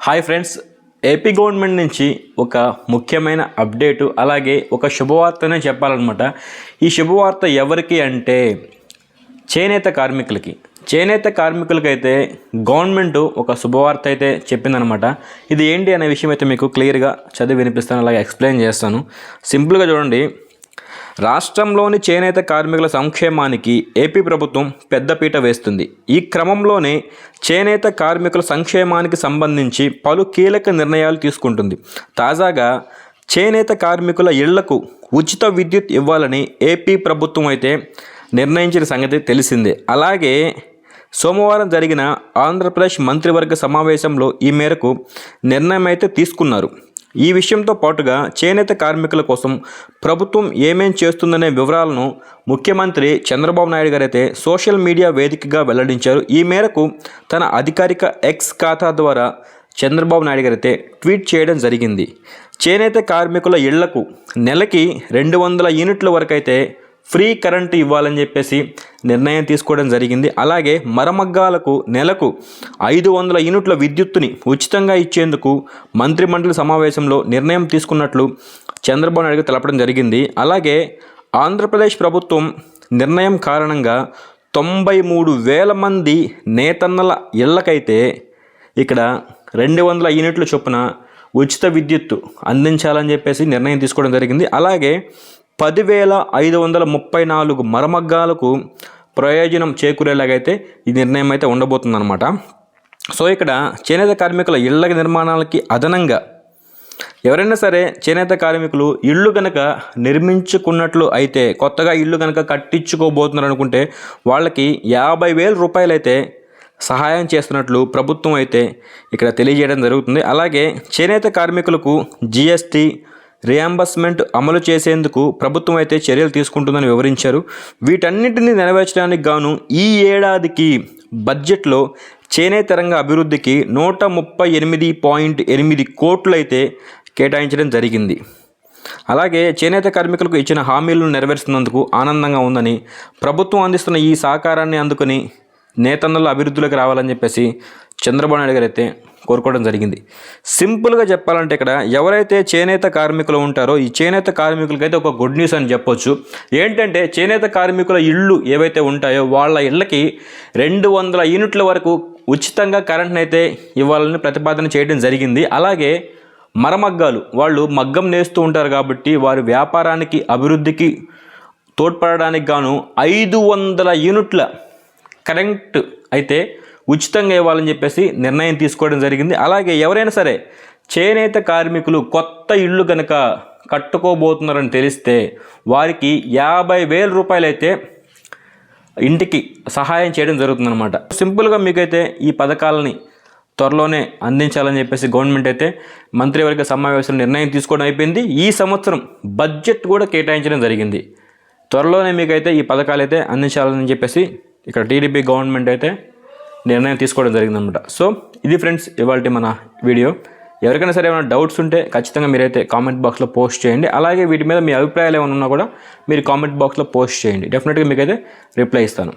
Hi friends, AP government నుంచి ఒక ముఖ్యమైన అప్డేటు అలాగే ఒక శుభవార్తనే చెప్పాలన్నమాట. ఈ శుభవార్త ఎవరికి అంటే చేనేత కార్మికులకైతే గవర్నమెంట్ ఒక శుభవార్త అయితే చెప్పిందనమాట. ఇది ఏంటి అనే విషయం అయితే మీకు క్లియర్గా చదివి వినిపిస్తాను, అలాగే ఎక్స్ప్లెయిన్ చేస్తాను. సింపుల్గా చూడండి. రాష్ట్రంలోని చేనేత కార్మికుల సంక్షేమానికి ఏపీ ప్రభుత్వం పెద్దపీట వేస్తుంది. ఈ క్రమంలోనే చేనేత కార్మికుల సంక్షేమానికి సంబంధించి పలు కీలక నిర్ణయాలు తీసుకుంటుంది. తాజాగా చేనేత కార్మికుల ఇళ్లకు ఉచిత విద్యుత్ ఇవ్వాలని ఏపీ ప్రభుత్వం అయితే నిర్ణయించిన సంగతి తెలిసిందే. అలాగే సోమవారం జరిగిన ఆంధ్రప్రదేశ్ మంత్రివర్గ సమావేశంలో ఈ మేరకు నిర్ణయం అయితే తీసుకున్నారు. ఈ విషయంతో పాటుగా చేనేత కార్మికుల కోసం ప్రభుత్వం ఏమేం చేస్తుందనే వివరాలను ముఖ్యమంత్రి చంద్రబాబు నాయుడు గారు అయితే సోషల్ మీడియా వేదికగా వెల్లడించారు. ఈ మేరకు తన అధికారిక ఎక్స్ ఖాతా ద్వారా చంద్రబాబు నాయుడు గారు అయితే ట్వీట్ చేయడం జరిగింది. చేనేత కార్మికుల ఇళ్లకు నెలకి 200 యూనిట్ల వరకు అయితే ఫ్రీ కరెంటు ఇవ్వాలని చెప్పేసి నిర్ణయం తీసుకోవడం జరిగింది. అలాగే మరమగ్గాలకు నెలకు 500 యూనిట్ల విద్యుత్తుని ఉచితంగా ఇచ్చేందుకు మంత్రిమండలి సమావేశంలో నిర్ణయం తీసుకున్నట్లు చంద్రబాబు నాయుడు తెలపడం జరిగింది. అలాగే ఆంధ్రప్రదేశ్ ప్రభుత్వం నిర్ణయం కారణంగా 93,000 మంది నేతన్నల ఇళ్లకైతే ఇక్కడ 200 యూనిట్ల చొప్పున ఉచిత విద్యుత్తు అందించాలని చెప్పేసి నిర్ణయం తీసుకోవడం జరిగింది. అలాగే 10,534 మరమగ్గాలకు ప్రయోజనం చేకూరేలాగైతే ఈ నిర్ణయం అయితే ఉండబోతుందన్నమాట. సో ఇక్కడ చేనేత కార్మికుల ఇళ్ల నిర్మాణాలకి అదనంగా ఎవరైనా సరే చేనేత కార్మికులు ఇళ్ళు కనుక నిర్మించుకున్నట్లు అయితే, కొత్తగా ఇళ్ళు కనుక కట్టించుకోబోతున్నారు అనుకుంటే వాళ్ళకి 50,000 రూపాయలు అయితే సహాయం చేస్తున్నట్లు ప్రభుత్వం అయితే ఇక్కడ తెలియజేయడం జరుగుతుంది. అలాగే చేనేత కార్మికులకు జిఎస్టీ రియంబర్స్మెంట్ అమలు చేసేందుకు ప్రభుత్వం అయితే చర్యలు తీసుకుంటుందని వివరించారు. వీటన్నిటిని నెరవేర్చడానికి గాను ఈ ఏడాదికి బడ్జెట్లో చేనేత రంగ అభివృద్ధికి 138.8 కోట్లు అయితే కేటాయించడం జరిగింది. అలాగే చేనేత కార్మికులకు ఇచ్చిన హామీలను నెరవేరుస్తున్నందుకు ఆనందంగా ఉందని, ప్రభుత్వం అందిస్తున్న ఈ సహకారాన్ని అందుకుని నేతన్నల అభివృద్ధిలోకి రావాలని చెప్పేసి చంద్రబాబు నాయుడు గారు అయితే కోరుకోవడం జరిగింది. సింపుల్గా చెప్పాలంటే ఇక్కడ ఎవరైతే చేనేత కార్మికులు ఉంటారో ఈ చేనేత కార్మికులకైతే ఒక గుడ్ న్యూస్ అని చెప్పొచ్చు. ఏంటంటే చేనేత కార్మికుల ఇళ్ళు ఏవైతే ఉంటాయో వాళ్ళ ఇళ్ళకి 200 యూనిట్ల వరకు ఉచితంగా కరెంట్ని అయితే ఇవ్వాలని ప్రతిపాదన చేయడం జరిగింది. అలాగే మరమగ్గాలు వాళ్ళు మగ్గం నేస్తూ ఉంటారు కాబట్టి వారి వ్యాపారానికి అభివృద్ధికి తోడ్పడడానికి గాను 500 యూనిట్ల కరెంట్ అయితే ఉచితంగా ఇవ్వాలని చెప్పేసి నిర్ణయం తీసుకోవడం జరిగింది. అలాగే ఎవరైనా సరే చేనేత కార్మికులు కొత్త ఇళ్ళు కనుక కట్టుకోబోతున్నారని తెలిస్తే వారికి 50,000 రూపాయలు అయితే ఇంటికి సహాయం చేయడం జరుగుతుందన్నమాట. సింపుల్గా మీకైతే ఈ పథకాలని త్వరలోనే అందించాలని చెప్పేసి గవర్నమెంట్ అయితే మంత్రివర్గ సమావేశంలో నిర్ణయం తీసుకోవడం అయిపోయింది. ఈ సంవత్సరం బడ్జెట్ కూడా కేటాయించడం జరిగింది. త్వరలోనే మీకైతే ఈ పథకాలు అయితే అందించాలని చెప్పేసి ఇక్కడ టీడీపీ గవర్నమెంట్ అయితే నిర్ణయం తీసుకోవడం జరిగిందనమాట. సో ఇది ఫ్రెండ్స్ ఇవాళ మన వీడియో. ఎవరికైనా సరే ఏమైనా డౌట్స్ ఉంటే ఖచ్చితంగా మీరైతే కామెంట్ బాక్స్లో పోస్ట్ చేయండి. అలాగే వీటి మీద మీ అభిప్రాయాలు ఏమైనా ఉన్నా కూడా మీరు కామెంట్ బాక్స్లో పోస్ట్ చేయండి. డెఫినెట్గా మీకైతే రిప్లై ఇస్తాను.